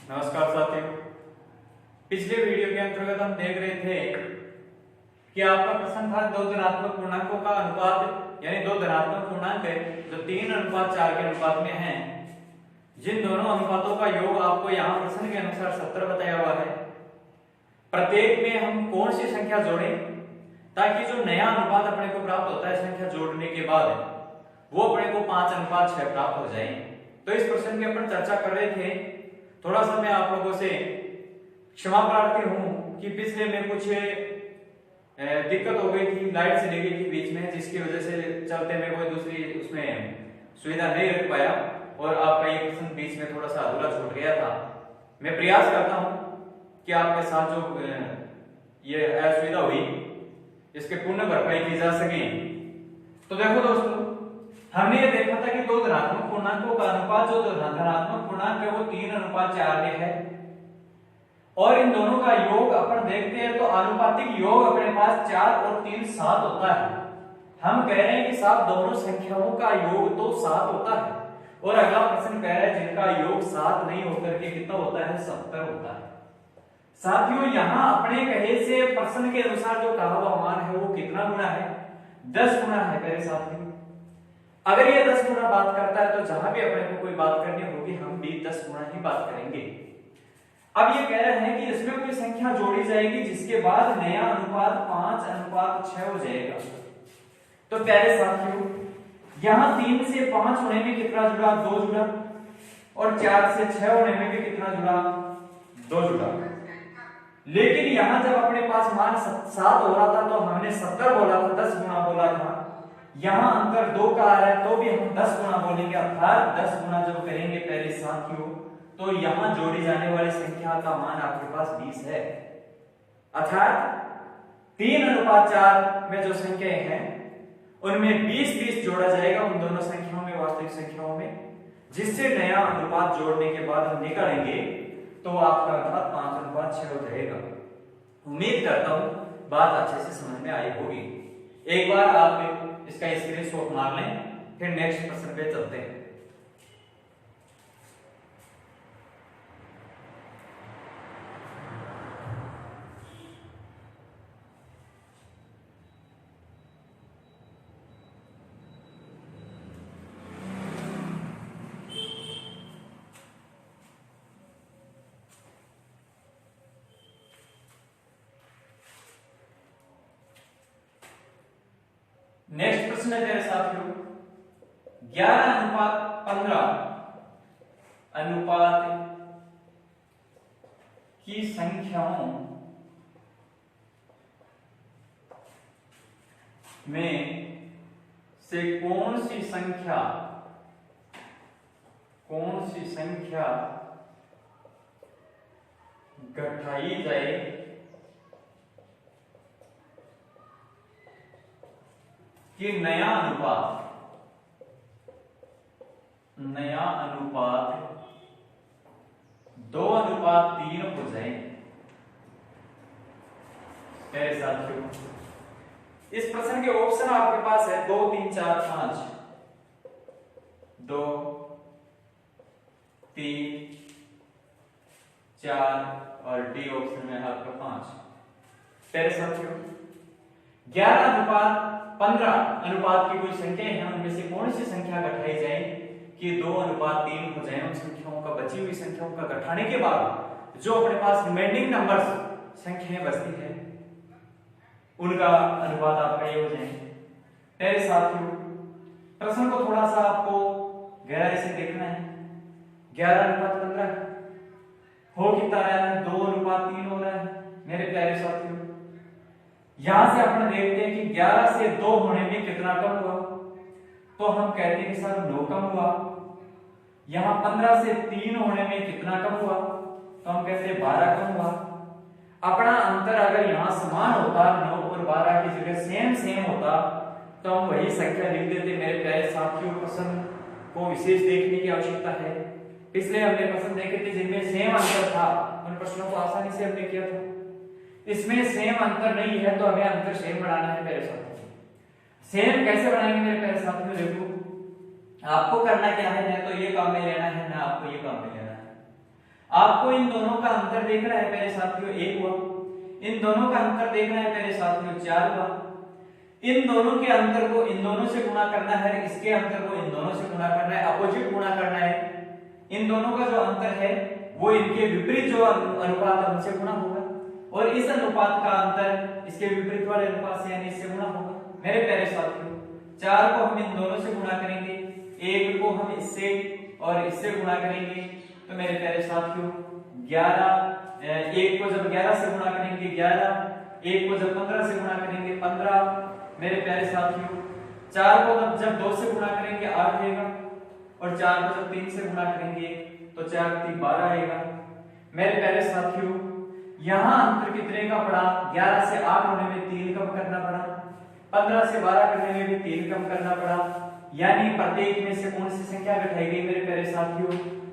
नमस्कार साथियों। पिछले वीडियो के अंतर्गत हम देख रहे थे कि आपका प्रश्न था दो धनात्मक पूर्णांकों का अनुपात, यानी दो धनात्मक पूर्णांक है जो 3:4 के अनुपात में हैं। जिन दोनों अनुपातों का योग आपको यहाँ प्रश्न के अनुसार 70 बताया हुआ है। प्रत्येक में हम कौन सी संख्या जोड़ें ताकि जो नया अनुपात अपने को प्राप्त होता है संख्या जोड़ने के बाद वो अपने को 5:6 प्राप्त हो जाए। तो इस प्रश्न की अपन चर्चा कर रहे थे। थोड़ा सा मैं आप लोगों से क्षमा प्रार्थी हूं कि पिछले में कुछ दिक्कत हो गई थी, लाइट चली गई थी बीच में, जिसकी वजह से चलते में कोई दूसरी उसमें सुविधा नहीं रख पाया और आपका ये प्रश्न बीच में थोड़ा सा अधूरा छूट गया था। मैं प्रयास करता हूं कि आपके साथ जो ये असुविधा हुई इसके पूर्ण भरपाई की जा सके। तो देखो दोस्तों, हमने ये देखा था कि दो धनात्मक पूर्णांकों का अनुपात जो धनात्मक पूर्णांक है वो 3:4 में है और इन दोनों का योग अपन देखते हैं तो आनुपातिक योग अपने पास 4 और 3 7 होता है। हम कह रहे हैं कि साहब दोनों संख्याओं का योग तो 7 होता है और अगला प्रश्न कह रहा है जिनका योग 7 नहीं होकर के कितना होता है, 70 होता है। साथियों, यहां अपने कहे से प्रश्न के अनुसार जो कहा हुआ मान है वो कितना गुना है, 10 गुना है मेरे साथियों। अगर ये 10 गुना बात करता है तो जहां भी अपने को कोई बात करनी होगी हम भी 10 गुना ही बात करेंगे। अब ये कह रहे हैं कि इसमें कोई संख्या जोड़ी जाएगी जिसके बाद नया अनुपात 5:6 हो जाएगा। तो प्यारे साथियों, यहां 3 से 5 होने में कितना जुड़ा, 2 जुड़ा, और 4 से 6 होने में भी कितना जुड़ा, 2 जुड़ा। लेकिन यहां जब अपने पास मान 7 हो रहा था तो हमने 70 बोला था, 10 गुना बोला था। यहां अंतर 2 का आ रहा है तो भी हम 10 गुना बोलेंगे, अर्थात 10 गुना जब करेंगे पहले साथियों तो यहां जोड़ी जाने वाली संख्या का मान आपके पास 20 है। अर्थात 3:4 में जो संख्याएं हैं उनमें 20-20 जोड़ा जाएगा उन दोनों संख्याओं में, वास्तविक संख्याओं में, जिससे नया अनुपात जोड़ने के बाद हम निकालेंगे तो आपका अनुपात 5:6 हो जाएगा। उम्मीद करता हूं बात अच्छे से समझ में आई होगी। एक बार आप इसका स्क्रीनशॉट मार लें, फिर नेक्स्ट प्रश्न पे चलते हैं। नेक्स्ट प्रश्न है मेरे साथियों, 11:15 अनुपात की संख्याओं में से कौन सी संख्या घटाई जाए कि नया अनुपात 2:3 हो जाए। मेरे साथियों, इस प्रश्न के ऑप्शन आपके पास है 2, 3, 4, 5, 2, 3, 4 और डी ऑप्शन में आपका 5। मेरे साथियों, 11:15 अनुपात की कोई संख्या है उनमें से कौन सी संख्या घटाई जाए कि 2:3 हो जाए। उन संख्याओं का, बची हुई संख्याओं का घटाने के बाद जो अपने पास रिमेनिंग नंबर्स संख्याएं बचती है उनका अनुपात आपका ये हो जाए। मेरे साथियों, प्रश्न को थोड़ा सा आपको गहराई से देखना है। 11:15 हो कितना रहा है, 2:3 हो रहा है। मेरे प्यारे साथियों, यहां से अपन देखते हैं कि 11 से 2 होने में कितना कम हुआ, तो हम कहते हैं कि सर 9 कम हुआ। यहां 15 से 3 होने में कितना कम हुआ, तो हम कहते हैं 12 कम हुआ। अपना अंतर अगर यहां समान होता, 9 और 12 की जगह सेम होता, तो हम वही संख्या लिख देते। मेरे प्यारे साथियों, प्रश्न को विशेष देखने की आवश्यकता है। पिछले हमने प्रश्न देखे थे जिनमें सेम अंतर था, उन प्रश्नों को आसानी से हमने किया था। इसमें सेम अंतर नहीं है तो हमें अंतर सेम बनाना है मेरे साथियों। सेम कैसे बनाएंगे मेरे प्यारे साथियों, देखो आपको करना क्या है, ना तो ये काम में लेना है ना आपको ये काम में लेना है। आपको इन दोनों का अंतर देखना है पहले साथियों, 1 हुआ। इन दोनों का अंतर देखना है पहले साथियों, 4 हुआ। इन दोनों के अंतर को इन दोनों से गुणा करना है, इसके अंतर को इन दोनों से गुणा करना है, अपोजिट गुणा करना है। इन दोनों का जो अंतर है वो इनके विपरीत जो अनुपात है उनसे गुणा होगा, और इस अनुपात का अंतर इसके विपरीत वाले अनुपात से यानी इससे गुणा होगा। मेरे प्यारे साथियों, 4 को हम इन दोनों से गुणा करेंगे, 1 को हम इससे और इससे गुणा करेंगे, तो मेरे प्यारे साथियों 11, 1 को जब 11 से गुणा करेंगे 11, 1 को जब 15 से गुणा करेंगे 15। मेरे प्यारे साथियों 4 को जब 2 से गुणा करेंगे 8 आएगा, और 4 को जब 3 से गुणा करेंगे तो 4 3 12 आएगा। मेरे प्यारे साथियों यहाँ अंतर कितने का पड़ा, 11 से 8 होने में 3 कम करना पड़ा, 15 से 12 करने में भी 3 कम करना पड़ा, यानी प्रत्येक में से कौन सी संख्या घटाई गई मेरे प्यारे साथियों,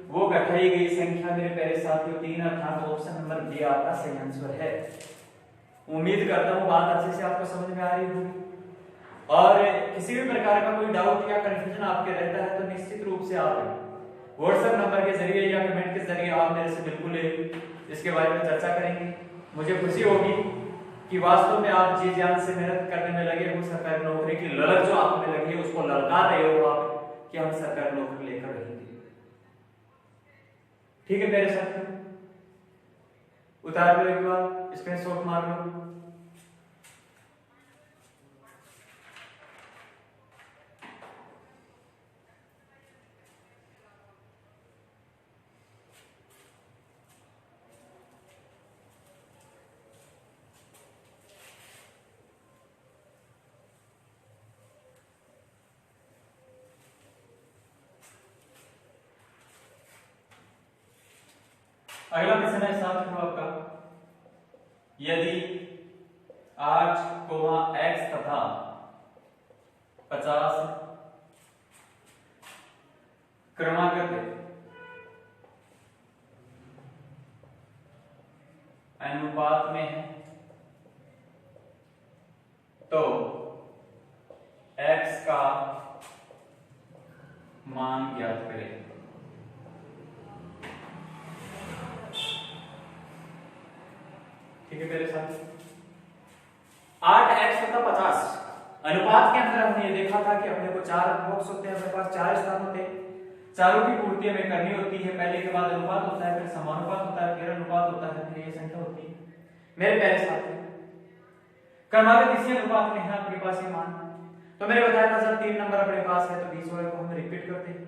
वो घटाई गई संख्या मेरे प्यारे साथियों 3, अर्थात ऑप्शन नंबर बी आपका सही आंसर है। उम्मीद करता हूँ बात अच्छे से आपको समझ में आ रही होगी, और किसी भी प्रकार का कोई डाउट या कंफ्यूजन आपके रहता है तो निश्चित रूप से आप व्हाट्सएप नंबर के जरिए या कमेंट के जरिए आप मेरे से बिल्कुल इसके बारे में चर्चा करेंगे। मुझे खुशी होगी कि वास्तव में आप जी जान से मेहनत करने में लगे हो, सरकारी नौकरी की ललक जो आप में लगी है उसको ललकार रहे हो आप कि हम सरकारी नौकरी लेकर रहेंगे। ठीक है मेरे साथियों, उतार लो एक बार, स्क्रीनशॉट मार लो। अगला प्रश्न है साथियों आपका, यदि 8, x तथा 50 क्रमागत अनुपात में है तो x का मान ज्ञात करें। ठीक है मेरे साथ, 8x तथा 50 अनुपात के अंदर हमने ये देखा था कि अपने को 4 बॉक्स होते हैं, अपने पास 4 स्थान होते हैं, चारों की पूर्ति हमें करनी होती है। पहले के बाद अनुपात होता है, फिर समानुपात होता है, फिर अनुपात होता है, फिर ये संख्या होती है। मेरे प्यारे साथियों क्रमागत इसी अनुपात में है आपके पास ये मान, तो मैंने बताया था जब 3 नंबर अपने पास है तो 20 वाले को हम रिपीट करते हैं।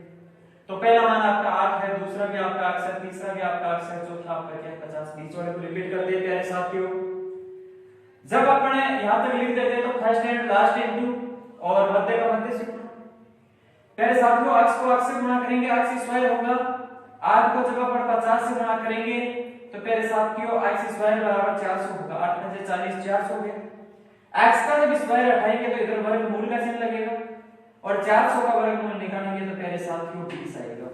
तो पहला मान आपका 8 है, दूसरा भी आपका 8 है, तीसरा भी आपका 8 है, चौथा आपका क्या है 50। 20 वाले को रिपीट करते हैं प्यारे साथियों। जब अपने यहां तक लिख देते हैं तो फर्स्ट एंड लास्ट इनटू और मध्य का मध्य से गुणा। प्यारे साथियों अक्ष को अक्ष से गुणा करेंगे, अक्ष स्क्वायर होगा। 8 को जब अपन 50 से गुणा करेंगे तो प्यारे साथियों अक्ष स्क्वायर बराबर 400 होगा। 8 में से 40 400 हो गया। x का जब स्क्वायर हटाएंगे तो इधर वर्गमूल का चिन्ह लगेगा और 400 का वर्गमूल निकालेंगे तो प्यारे साथियों 20 आएगा।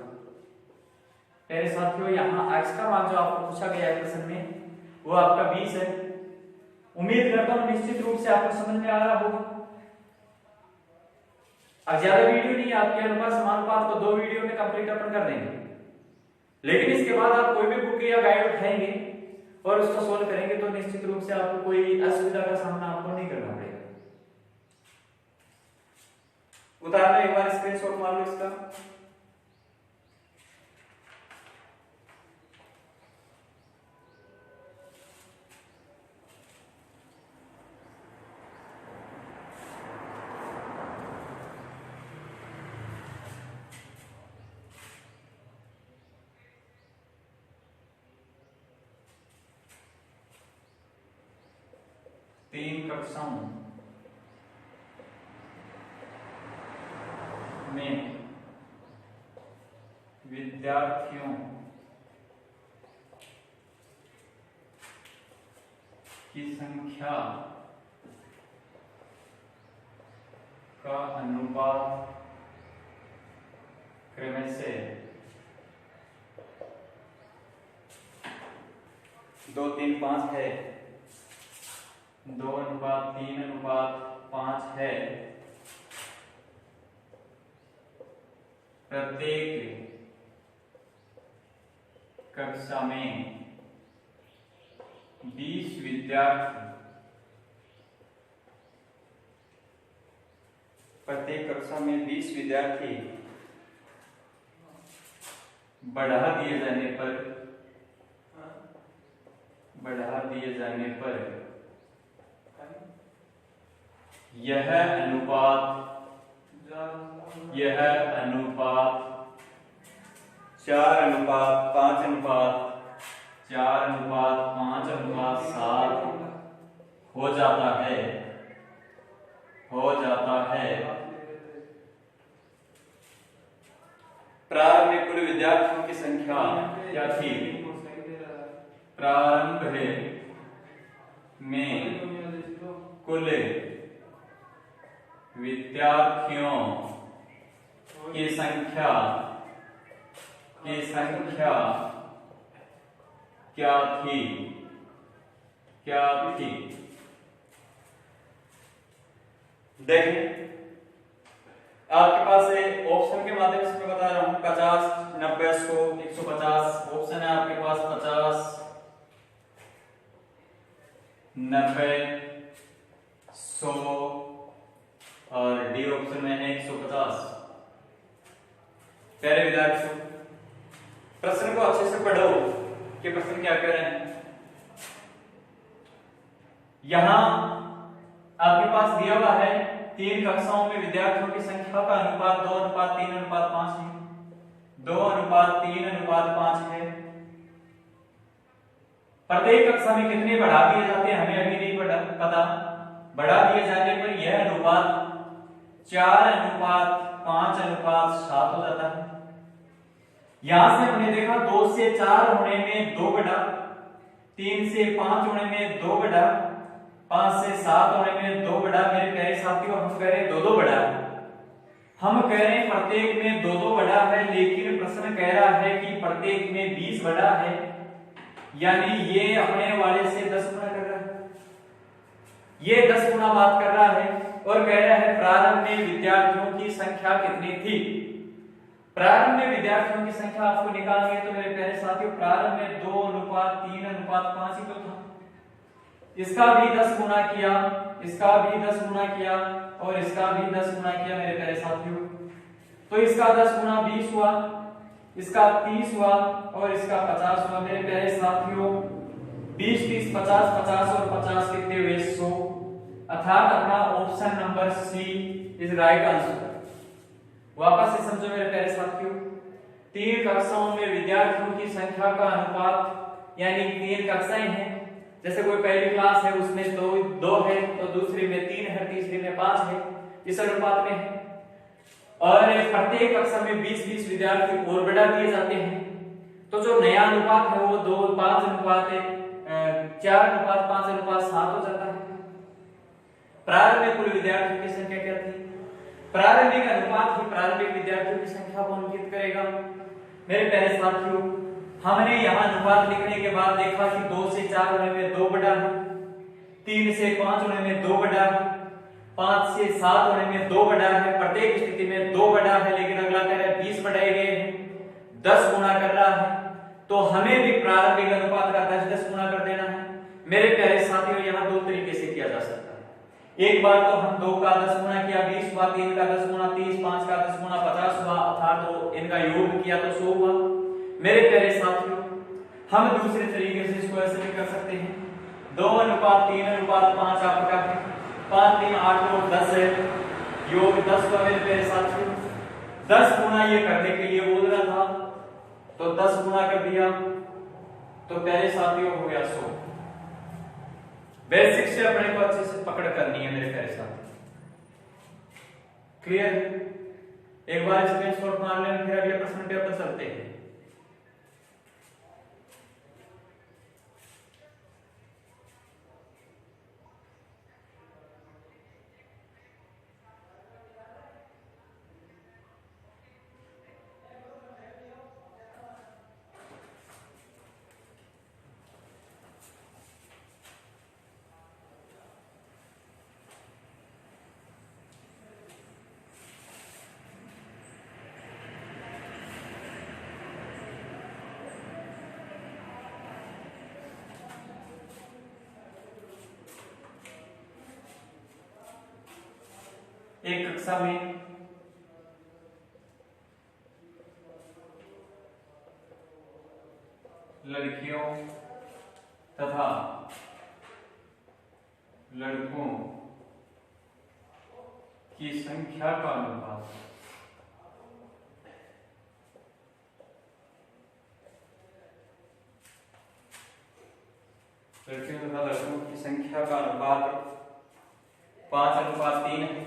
प्यारे साथियों यहाँ x का मान जो आपको पूछा गया है प्रश्न में वो आपका 20 है। उम्मीद करता हूँ निश्चित रूप से आपको समझ में आ रहा होगा। अब ज्यादा वीडियो नहीं है, आपके अनुपात समानुपात को 2 वीडियो में कंप्लीट अपन कर देंगे, लेकिन इसके बाद आप कोई भी बुक या गाइड उठाएंगे और उसको सोल्व करेंगे तो निश्चित रूप से आपको कोई असुविधा का सामना आपको नहीं करना पड़ेगा। उतार लो एक बार, स्क्रीनशॉट मार लो इसका। तीन कक्षाओं में विद्यार्थियों की संख्या का अनुपात क्रमशः 2 3 5 है, 2:3:5 है। प्रत्येक कक्षा में 20 विद्यार्थी, प्रत्येक कक्षा में 20 विद्यार्थी बढ़ा दिए जाने पर यह अनुपात 4:5:7 हो जाता है। प्रारंभ में कुल विद्यार्थियों की संख्या क्या थी? प्रारंभ में कुल विद्यार्थियों की संख्या क्या थी? देखें, आपके पास ऑप्शन के माध्यम से मैं बता रहा हूं, 50, 90, 100, 150 ऑप्शन है आपके पास। 50, 90, 100 और डी ऑप्शन में है 150। प्यारे विद्यार्थियों, प्रश्न को अच्छे से पढ़ो कि प्रश्न क्या कह रहे हैं। यहां आपके पास दिया हुआ है 3 कक्षाओं में विद्यार्थियों की संख्या का अनुपात 2:3:5 है। 2:3:5 है। प्रत्येक कक्षा में कितने बढ़ा दिए जाते हैं हमें अभी नहीं पता। बढ़ा दिए जाने पर यह अनुपात 4:5:7 हो जाता है। यहां से हमने देखा 2 से 4 होने में 2 बढ़ा, 3 से 5 होने में 2 बढ़ा, 5 से 7 होने में 2 बढ़ा। मेरे प्यारे साथियों, हम कह रहे 2-2 बढ़ा, हम कह रहे हैं प्रत्येक में 2-2 बढ़ा है, लेकिन प्रश्न कह रहा है कि प्रत्येक में 20 बढ़ा है, यानी ये अपने वाले से 10 गुना कर रहा है। ये 10 गुना बात कर रहा है और कह रहा है प्रारंभ में विद्यार्थियों की संख्या कितनी थी। प्रारंभ में विद्यार्थियों की संख्या आपको निकालनी है तो मेरे प्यारे साथियों, प्रारंभ में 2:3:5 ही तो था। इसका भी 10 गुना किया, इसका भी 10 गुना किया और इसका भी 10 गुना किया मेरे प्यारे साथियों। तो इसका 10 गुना 20 हुआ, इसका 30 हुआ और इसका 50 हुआ। मेरे प्यारे साथियों, 20, 30, 50, 50 और 50 कितने हुए? 100। अर्थात अपना option number C is right answer. वापस से समझो मेरे प्यारे साथियों, 3 कक्षाओं में विद्यार्थियों की संख्या का अनुपात, यानी 3 कक्षाएं हैं। जैसे कोई पहली क्लास है उसमें 2 है, तो दूसरी में 3 है, तीसरी में 5 है, इस अनुपात में है। और प्रत्येक कक्षा में 20-20 विद्यार्थी और बढ़ा दिए जाते हैं। तो जो नया अनुपात है वो 4:5:7 हो जाता है। प्रारंभ में कुल विद्यार्थियों की संख्या क्या थी? प्रारंभिक अनुपात ही प्रारंभिक विद्यार्थियों की संख्या को अंकित करेगा। मेरे प्यारे साथियों, हमने यहाँ अनुपात लिखने के बाद देखा कि 2 से 4 होने में 2 बढ़ा है, 3 से 5 होने में 2 बढ़ा है, 5 से 7 होने में 2 बढ़ा है। प्रत्येक स्थिति में 2 बढ़ा है, लेकिन अगला कह रहा है 20 बढ़ाए गए हैं, 10 गुना कर रहा है। तो हमें भी प्रारंभिक अनुपात का 10 गुना कर देना है। मेरे प्यारे साथियों, यहाँ 2 तरीके से किया जा सकता है। एक बार तो हम 2 का 10 गुना किया 20 हुआ, 3 का 10 गुना 30, 5 का 10 गुना 50 हुआ, अर्थात तो इनका योग किया तो 100 हुआ। मेरे प्यारे साथियों, हम दूसरे तरीके से इसको ऐसे भी कर सकते हैं, 2:3:5 आपका है, 5, 3, 8 और 10 है, योग 10 हुआ। मेरे प्यारे साथियों, 10 गुना ये करने के लिए बोल रहा था, तो 10 गुना कर दिया, तो प्यारे साथियों हो गया 100। बेसिक से अपने को अच्छे से पकड़ करनी है मेरे प्यारे साथियों। क्लियर? एक बार स्क्रीनशॉट मार लें, फिर अगले प्रश्न पे अपन चलते हैं। एक कक्षा में लड़कियों तथा लड़कों की संख्या का अनुपात लड़कियों तथा लड़कों की संख्या का अनुपात 5:3 है।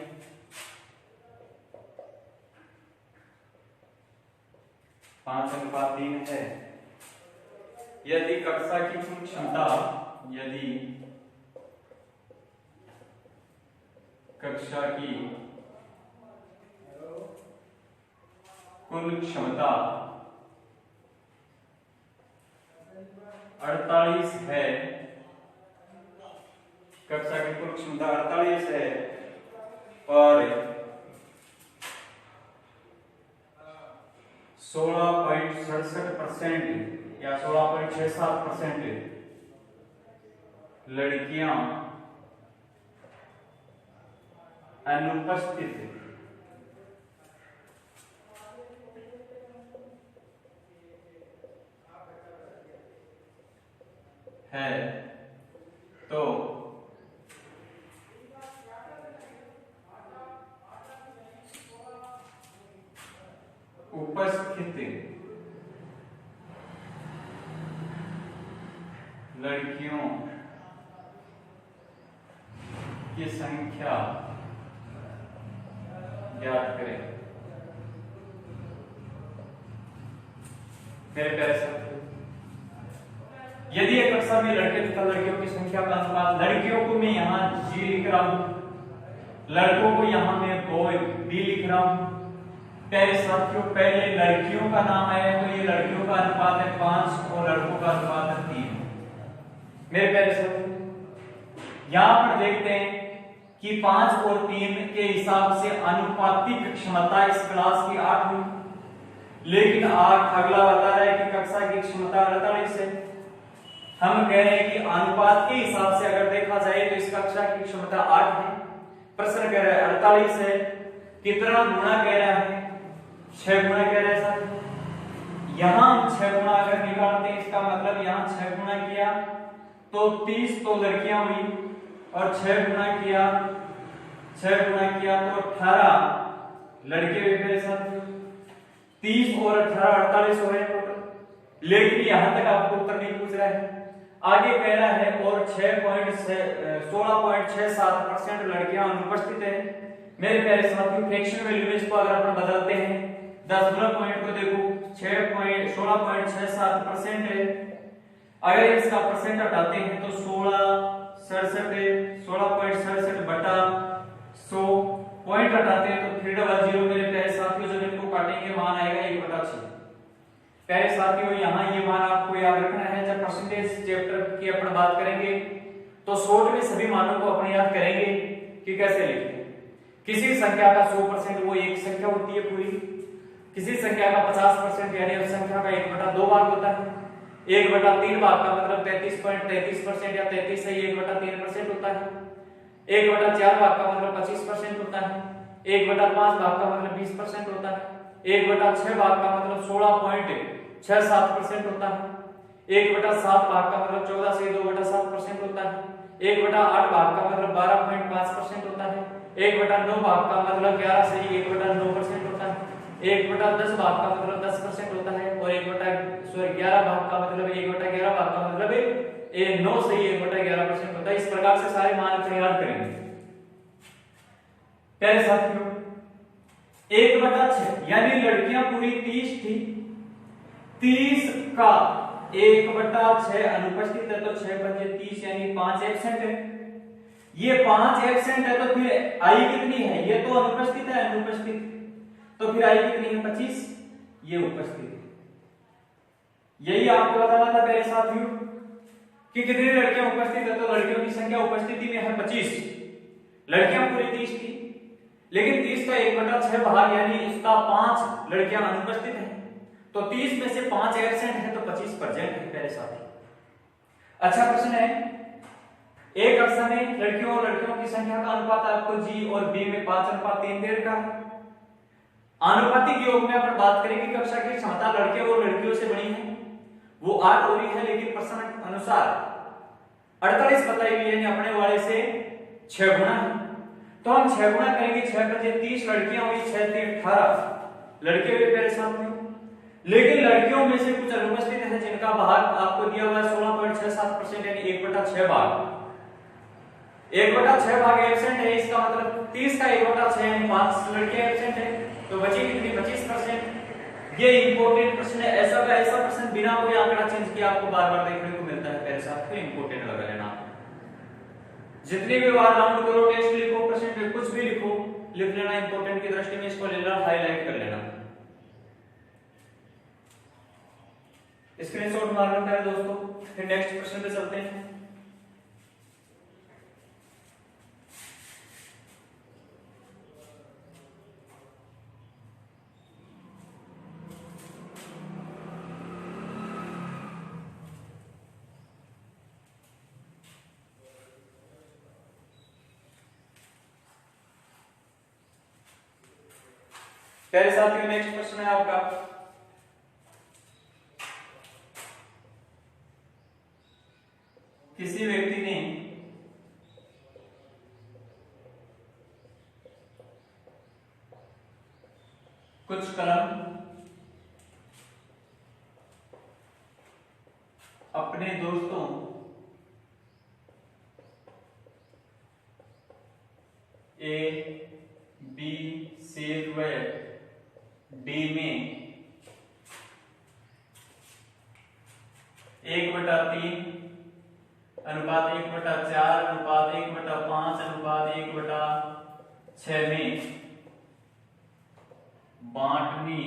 5:3 है। यदि कक्षा की कुल क्षमता कक्षा की कुल क्षमता 48 है, कक्षा की कुल क्षमता 48 है और 16.67% या 16.67% लड़कियां अनुपस्थित है, तो उपस्थित लड़कियों की संख्या ज्ञात करें। मेरे प्यारे साथियों, यदि एक कक्षा में लड़के तथा लड़कियों की संख्या का अनुपात, लड़कियों को मैं यहां जी लिख रहा हूं, लड़कों को यहां मैं बॉय बी लिख रहा हूं। प्यारे साथियों, पहले लड़कियों का नाम आया तो ये लड़कियों का अनुपात है 5 और लड़कों का अनुपात है 3। मेरे प्यारे साथियों, यहां पर देखते हैं कि 5 और 3 के हिसाब से अनुपातिक क्षमता इस क्लास की 8 हुई, लेकिन अगला बता रहा है कि कक्षा की क्षमता 48 है। हम कह रहे हैं कि अनुपात के हिसाब से अगर देखा जाए तो इस कक्षा की क्षमता 8 है। प्रश्न कह रहा है 48 है, कितना गुना कह रहा है? 6 गुना कह रहा है सर। यहां 6 गुना अगर निकालते हैं, इसका मतलब यहां 6 गुना किया तो 30 तो लड़कियां हुई और 6 गुना किया तो 18 लड़के हुए मेरे साथ। 30 और 18 48 हो रहे हैं टोटल, लेकिन यहां तक आपको उत्तर नहीं पूछ रहा है। आगे कह रहा है और 16.67% लड़कियां अनुपस्थित है। मेरे प्यारे साथियों, फ्रैक्शन वैल्यू में इसको अगर अपन बदलते हैं, 10 पॉइंट को देखो 16.67% है। अगर इसका परसेंट हटाते हैं तो 16.67 बटा 100, पॉइंट हटाते हैं तो 300। मेरे प्यारे साथियों, जब इनको काटेंगे मान आएगा 1/6। प्यारे साथियों, यहाँ ये मान आपको याद रखना है। जब परसेंटेज चैप्टर की अपन बात करेंगे तो शॉर्ट में सभी मानों को अपन याद करेंगे कि कैसे लिखें। किसी संख्या का 100% वो एक संख्या होती है पूरी। किसी संख्या का 50% यानी उस संख्या का 1/2 भाग होता है। 1/3 भाग का मतलब 33.33% या 33 से 1/3% होता है। 1/4 भाग का मतलब 25% होता है। 1/5 भाग का मतलब 20% होता है। 1/6 भाग का मतलब 16.67% होता है। 1/7 भाग का मतलब 14 से 2/7% होता है। 1/8 भाग का मतलब 12.5% होता है। 1/9 भाग का मतलब 11 से 1/9% होता है। 1/10 भाग का मतलब 10% होता है और 11 भाग का मतलब 1/11 भाग का मतलब 9 से 1/11% होता है। इस प्रकार से सारे मान तैयार करेंगे। प्यारे साथियों, 1/6 यानी लड़कियां पूरी 30 थी, 30 का 1/6 अनुपस्थित है तो 6 बचे 30 यानी 5 एब्सेंट है। ये 5 एब्सेंट है तो फिर आई कितनी है? ये तो अनुपस्थित है, अनुपस्थित, तो फिर आई कितनी है? 25। ये उपस्थित। यही आपको बताना था प्यारे साथियों कि कितनी लड़कियां उपस्थित है। तो लड़कियों की संख्या उपस्थिति में है 25। लड़कियां पूरी 30 थी, लेकिन 30 का 1/6 भाग यानी इसका 5 लड़कियां अनुपस्थित हैं। तो 30 में से 5 एब्सेंट है तो 25 प्रेजेंट है प्यारे साथी। अच्छा प्रश्न है, एक ऑप्शन में लड़कियों और लड़कियों की संख्या का अनुपात आपको जी और बी में 5:3 दे रखा है। आनुपातिक योग में अपन बात करेंगे कक्षा की क्षमता लड़के और लड़कियों से बनी है, वो 8 हो रही है, लेकिन प्रश्न अनुसार 48 बताई हुई है, अपने वाले से 6 गुना है। तो हम 6 गुना करेंगे, 6 पर 30 लड़कियां हुई, 6 3 18 लड़के भी मेरे साथ में। लेकिन लड़कियों में से कुछ अनुपस्थित है जिनका भाग आपको दिया हुआ है 16.67% यानी 1/6 भाग। 1/6 भाग एब्सेंट है, इसका मतलब 30 का 1/6 यानी 5 लड़कियां एब्सेंट है, तो बची कितनी 25%। ये इंपॉर्टेंट प्रश्न है, ऐसा का ऐसा प्रश्न बिना कोई आंकड़ा चेंज किए आपको बार-बार देखने को मिलता है, मेरे साथ में इंपॉर्टेंट लगा लेना। जितनी भी बार राउंड करो, टेस्ट लिखो, प्रश्न कुछ भी लिखो, लिख लेना, इंपॉर्टेंट की दृष्टि में इसको ले लेना, हाईलाइट कर लेना। स्क्रीनशॉट मार लेते हैं दोस्तों, फिर नेक्स्ट प्रश्न पे चलते हैं। प्यारे साथियों, नेक्स्ट प्रश्न है आपका, किसी व्यक्ति ने कुछ कलम अपने दोस्तों ए, बी, सी व डी में 1/3 अनुपात 1/4 अनुपात 1/5 अनुपात 1/6 में बांटनी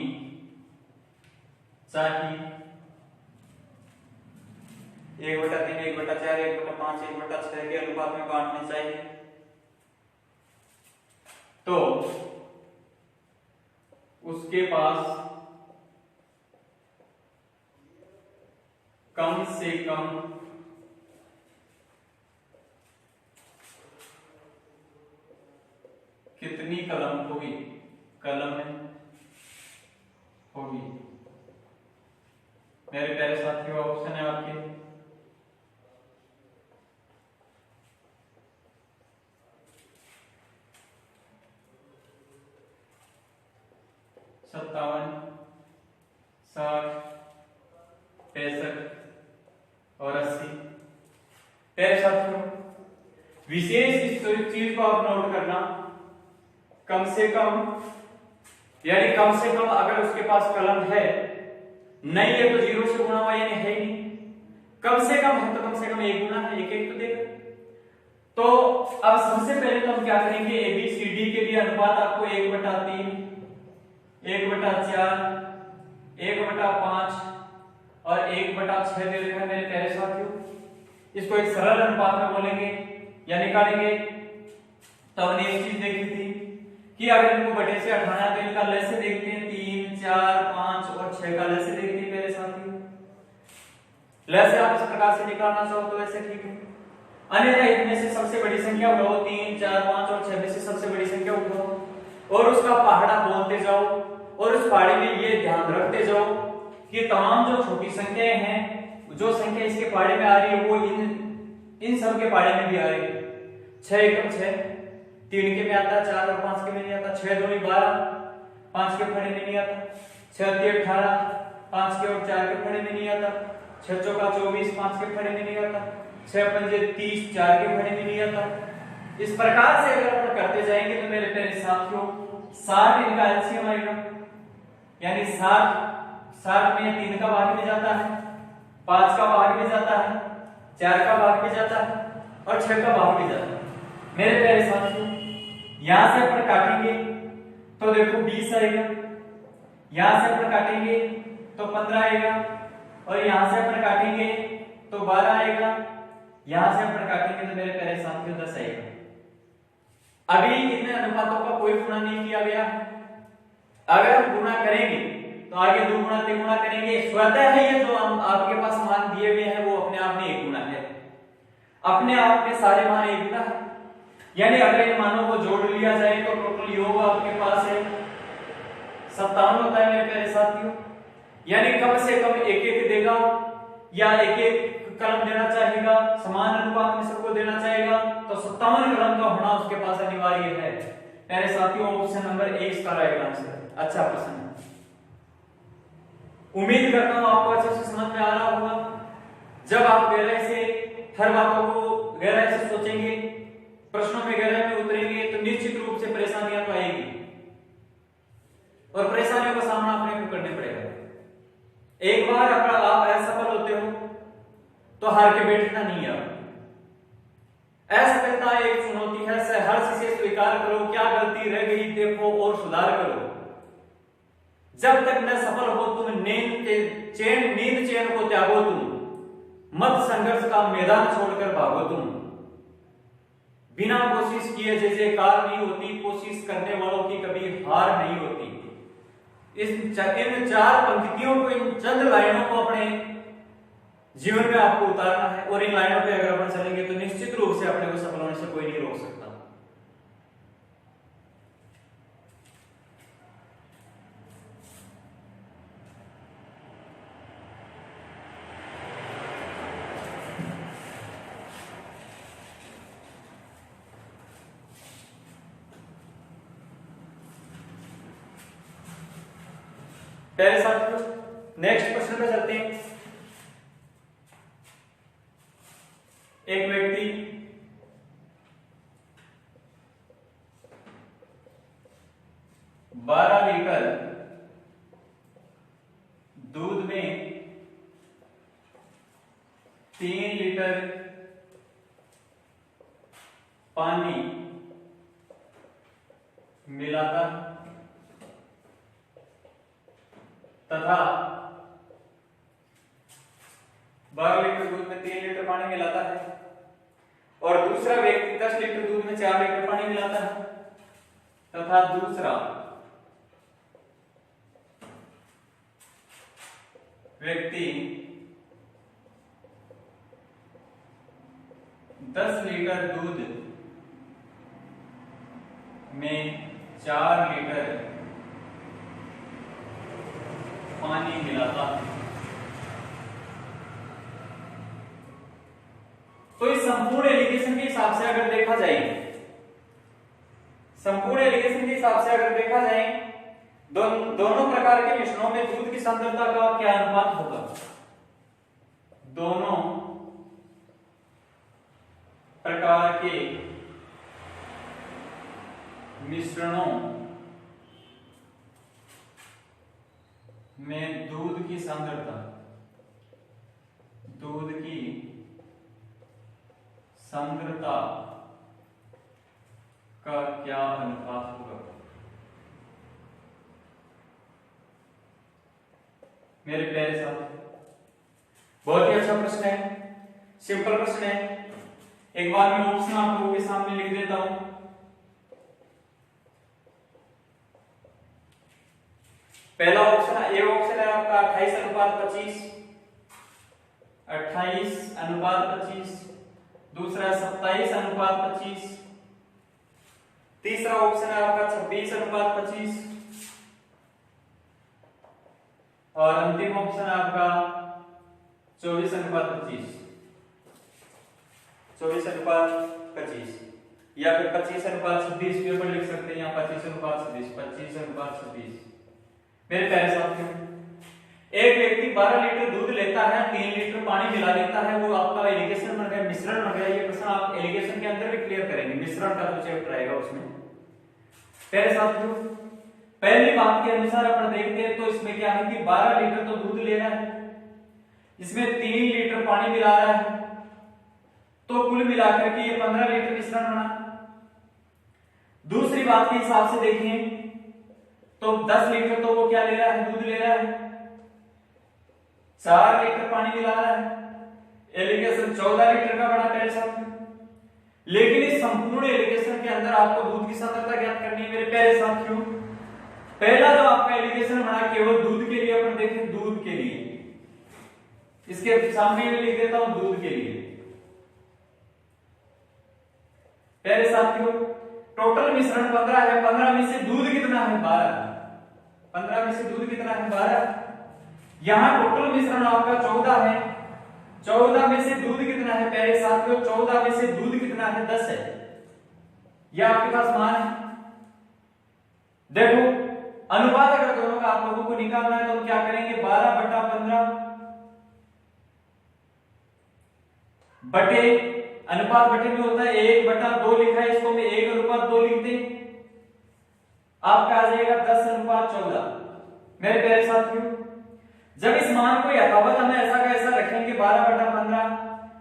चाहिए। 1/3 1/4 1/5 1/6 के अनुपात में बांटनी चाहिए। तो उसके पास कम से कम कितनी कलम होगी, कलम होगी। मेरे प्यारे साथियों, ऑप्शन है आपके 57, 60, 65 और 80। प्यारे साथियों, विशेष इस चीज को आप नोट करना, कम से कम यानी कम से कम अगर उसके पास कलम है, नहीं है तो 0 से गुणा हुआ यानी है ही नहीं, कम से कम है तो कम से कम 1 गुना है, एक तो देगा। तो अब सबसे पहले तो हम क्या करेंगे, ए बी सी डी के लिए अनुपात आपको 1/3 1/4 1/5 और 1/6 दे रखा है मेरे प्यारे साथियों। इसको एक सरल अनुपात में बोलेंगे या निकालेंगे। तो हमने एक चीज देखी थी कि अगर इनको बटे से हटाना है तो इनका लसे देखते हैं, 3 4 5 और 6 का लसे देखते हैं मेरे साथियों। लसे आप इस प्रकार से निकालना चाहो तो वैसे ठीक है, अन्यथा इनमें से सबसे बड़ी संख्या उठाओ, 3 4 5 और 6 में से सबसे बड़ी संख्या उठाओ और उसका पहाड़ा बोलते जाओ और उस पहाड़े में ये ध्यान रखते जाओ कि तमाम जो छोटी संख्याएं हैं, जो संख्या इसके पहाड़े में आ रही है वो इन सब के पहाड़े में भी आ रही है। 6 एकम 6, 3 के में आता है, 4 और 5 के में नहीं आता, 6 दूनी 12, 5 के पहाड़े में नहीं आता, 6 3 18, 5 के और 4 के पहाड़े में नहीं आता, 6 चौका 24, 5 के पहाड़े में नहीं आता, 6 पंजे 30, 4 के पहाड़े में नहीं आता। इस प्रकार से अगर अपन करते जाएंगे तो मेरे प्यारे साथियों 60 इनका एलसीएम आएगा, यानी 60 में 3 का भाग भी जाता है, 5 का भाग भी जाता है, 4 का भाग भी जाता है और 6 का भाग भी जाता है। मेरे प्यारे साथियों, यहां से अपन काटेंगे तो देखो 20 आएगा, यहां से अपन काटेंगे तो 15 आएगा और यहां से अपन काटेंगे तो 12 आएगा, यहां से अपन काटेंगे तो मेरे प्यारे साथियों 10 आएगा। अभी इन अनुपातों का कोई गुणा नहीं किया गया। अगर हम गुणा करेंगे तो आगे 2 गुणा 3 गुणा करेंगे, स्वतः है ये जो आपके पास मान दिए हुए हैं वो अपने आप में 1 गुना है। अपने आप में सारे मान एक था, यानी अगर इन मानों को जोड़ लिया जाए तो टोटल योग आपके पास है 57 होता है मेरे प्यारे साथियों। यानी कम से कम एक एक देगा या एक एक कलम देना चाहेगा, समान अनुपात में सबको देना चाहेगा, तो 57 कलम का होना उसके पास अनिवार्य है। प्यारे साथियों ऑप्शन नंबर 1 इसका राइट आंसर। अच्छा प्रश्न है, उम्मीद करता हूं आपको अच्छे से समझ में आ रहा होगा। जब आप गहराई से हर बातों को गहराई से सोचेंगे, प्रश्नों में गहराई में उतरेंगे, तो निश्चित रूप से परेशानियां तो आएगी और परेशानियों का सामना अपने को करने पड़ेगा। एक बार अगर आप असफल होते हो तो हार के बैठना नहीं है। असफलता एक चुनौती है, सहर्ष से स्वीकार करो, क्या गलती रह गई देखो और सुधार करो। जब तक न सफल हो तुम नींद चैन को त्यागो, तुम मत संघर्ष का मैदान छोड़कर भागो। तुम बिना कोशिश किए जैसे कार नहीं होती, कोशिश करने वालों की कभी हार नहीं होती। इन 4 पंक्तियों को, इन चंद लाइनों को अपने जीवन में आपको उतारना है और इन लाइनों पे अगर अपन चलेंगे तो निश्चित रूप से अपने को सफल होने से कोई नहीं रोक सकता। प्यारे साथियों नेक्स्ट प्रश्न पे चलते हैं। एक व्यक्ति बारह लीटर दूध में 3 लीटर पानी मिलाता तथा 12 लीटर दूध में 3 लीटर पानी मिलाता है, और दूसरा व्यक्ति 10 लीटर दूध में 4 लीटर पानी मिलाता है तथा दूसरा व्यक्ति 10 लीटर दूध में 4 लीटर पानी मिलाता है। तो इस संपूर्ण एलिगेशन के हिसाब से अगर देखा जाए, संपूर्ण एलिगेशन के हिसाब से अगर देखा जाए, दोनों प्रकार के मिश्रणों में दूध की सांद्रता का क्या अनुपात होगा? दोनों प्रकार के मिश्रणों में दूध की सांद्रता का क्या अनुपात होगा? मेरे प्यारे साथ बहुत ही अच्छा प्रश्न है, सिंपल प्रश्न है। एक बार मैं ऑप्शन आप लोगों के सामने लिख देता हूं। पहला ऑप्शन ए ऑप्शन है आपका 28:25, 28:25, दूसरा 27:25, तीसरा ऑप्शन है आपका 26:25 और अंतिम ऑप्शन है आपका 24:25, 24:25 या फिर 25:26 भी अपन लिख सकते हैं, या 25:26, 25:26। मेरे प्यारे साथियों, एक व्यक्ति 12 लीटर दूध लेता है, 3 लीटर पानी मिला लेता है, वो आपका एलिगेशन बन गया, मिश्रण बन गया। ये प्रश्न आप एलिगेशन के अंदर भी क्लियर करेंगे, मिश्रण का जो चैप्टर आएगा उसमें। प्यारे साथियों, पहली बात के अनुसार अपन देखते हैं तो इसमें क्या है कि 12 लीटर तो दूध ले रहा है, इसमें 3 लीटर पानी मिला रहा है, तो कुल मिलाकर के ये 15 लीटर मिश्रण बना। दूसरी बात के हिसाब से देखें तो 10 लीटर तो वो क्या ले रहा है, दूध ले रहा है, 4 लीटर पानी मिला रहा है, एलिगेशन 14 लीटर का बना। प्यारे साथियों, लेकिन इस संपूर्ण एलिगेशन के अंदर आपको दूध की सांद्रता ज्ञात करनी है। मेरे प्यारे साथियों, पहला जो आपका एलिगेशन बना केवल दूध के लिए, अपन देखें दूध के लिए, इसके सामने में लिख देता हूं दूध के लिए। प्यारे साथियों, टोटल मिश्रण 15 है, 15 में से दूध कितना है 12, 15 में से दूध कितना है 12। यहाँ टोटल मिश्रण आपका 14 है, 14 में से दूध कितना है प्यारे साथियों, 14 में से दूध कितना है 10 है। यह आपके पास मान है। देखो अनुपात अगर दोनों का आप लोगों को निकालना है तो हम क्या करेंगे, 12/15 बटे, अनुपात बटे में होता है 1/2 लिखा है, इसको मैं 1/2 लिख दे, आपका आ जाएगा 10/14। मेरे प्यारे साथियों, जब इस मान को यथावत हम ऐसा का ऐसा रखेंगे 12/15,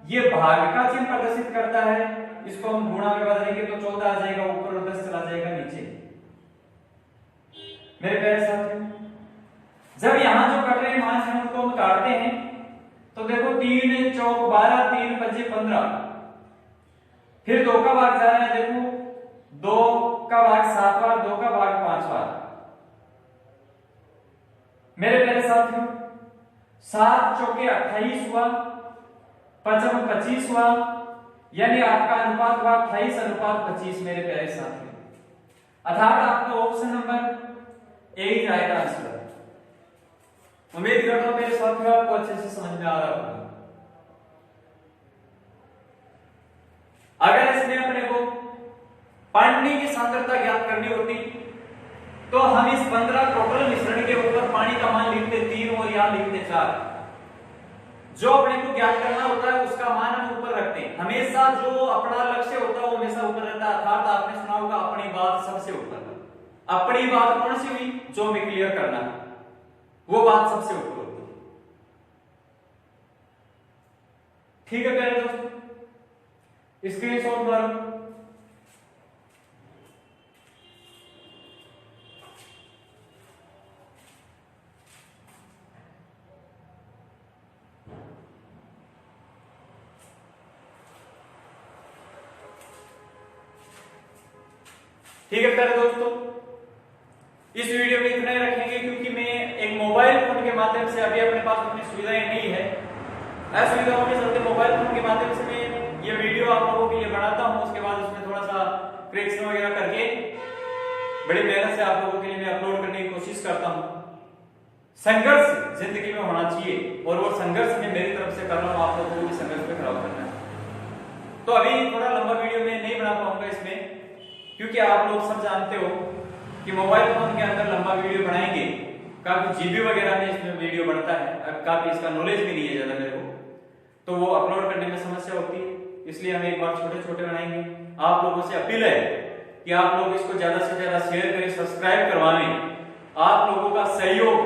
ये भाग का चिन्ह प्रदर्शित करता है, इसको हम गुणा में बदलेंगे तो 14 आ जाएगा ऊपर और 10 चला जाएगा नीचे। मेरे प्यारे साथियों, जब यहां जो कट रहे मान है उनको हम काटते हैं तो देखो 3 चौक 12, 3 पंजे 15, फिर 2 का भाग जा रहा है, देखो 2 का भाग 7 बार, 2 का भाग 5 बार। मेरे प्यारे साथियों, 7 चौके 28 हुआ, 5 25 हुआ, यानी आपका अनुपात हुआ 28/25। मेरे प्यारे साथियों, अर्थात आपका ऑप्शन नंबर ए ही जाएगा आंसर। उम्मीद करता हूं मेरे साथियों आपको अच्छे से समझ में आ रहा होगा। अगर इसमें अपने को पानी की सांद्रता ज्ञात करनी होती तो हम इस 15 टोटल मिश्रण के ऊपर पानी का मान लिखते 3 और यहां लिखते 4। जो अपने को ज्ञात करना होता है उसका मान हम ऊपर रखते हैं। हमेशा जो अपना लक्ष्य होता है वो हमेशा ऊपर रहता है। अर्थात आपने सुना होगा अपनी बात सबसे ऊपर। अपनी बात कौन सी हुई, जो हमें क्लियर करना है, वो बात सबसे ऊपर होती है। ठीक है प्यारे दोस्तों, स्क्रीनशॉट मारो। ठीक है प्यारे दोस्तों, इस वीडियो में इतना ही रखेंगे क्योंकि मैं एक मोबाइल फोन के माध्यम से, अभी अपने पास उतनी सुविधाएं नहीं है, असुविधाओं के चलते मोबाइल फोन के माध्यम से मैं ये वीडियो आप लोगों के लिए बनाता हूं। उसके बाद उसमें थोड़ा सा करेक्शन वगैरह करके बड़ी मेहनत से आप लोगों के लिए मैं अपलोड करने की कोशिश करता हूं। संघर्ष जिंदगी में होना चाहिए और वो संघर्ष में मेरी तरफ से कर रहा हूं, आप लोगों को भी संघर्ष में खराब करना है। तो अभी थोड़ा लंबा वीडियो में नहीं बना पाऊंगा इसमें, क्योंकि आप लोग सब जानते हो कि मोबाइल फोन के अंदर लंबा वीडियो बनाएंगे काफी जीबी वगैरह में इसमें वीडियो बनता है, अब काफी इसका नॉलेज भी नहीं है ज्यादा मेरे को, तो वो अपलोड करने में समस्या होती है। इसलिए हम एक बार छोटे छोटे बनाएंगे। आप लोगों से अपील है कि आप लोग इसको ज्यादा से ज्यादा शेयर करें, सब्सक्राइब करवाएं। आप लोगों का सहयोग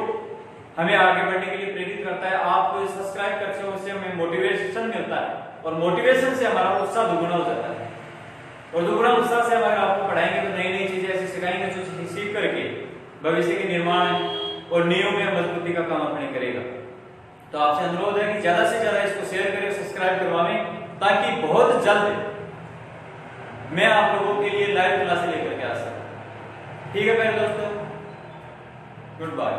हमें आगे बढ़ने के लिए प्रेरित करता है। आप सब्सक्राइब करते हो उससे हमें मोटिवेशन मिलता है और मोटिवेशन से हमारा उत्साह दुगुना हो जाता है और दुगुना उत्साह से अगर आपको पढ़ाएंगे तो नई नई चीजें ऐसी सिखाएंगे जो सीख करके भविष्य के निर्माण और नियमों में मजबूती का काम अपने करेगा। तो आपसे अनुरोध है कि ज्यादा से ज्यादा इसको शेयर करें, सब्सक्राइब करवाएं, ताकि बहुत जल्द मैं आप लोगों के लिए लाइव क्लास लेकर के आ सकूं। ठीक है मेरे दोस्तों, गुड बाय।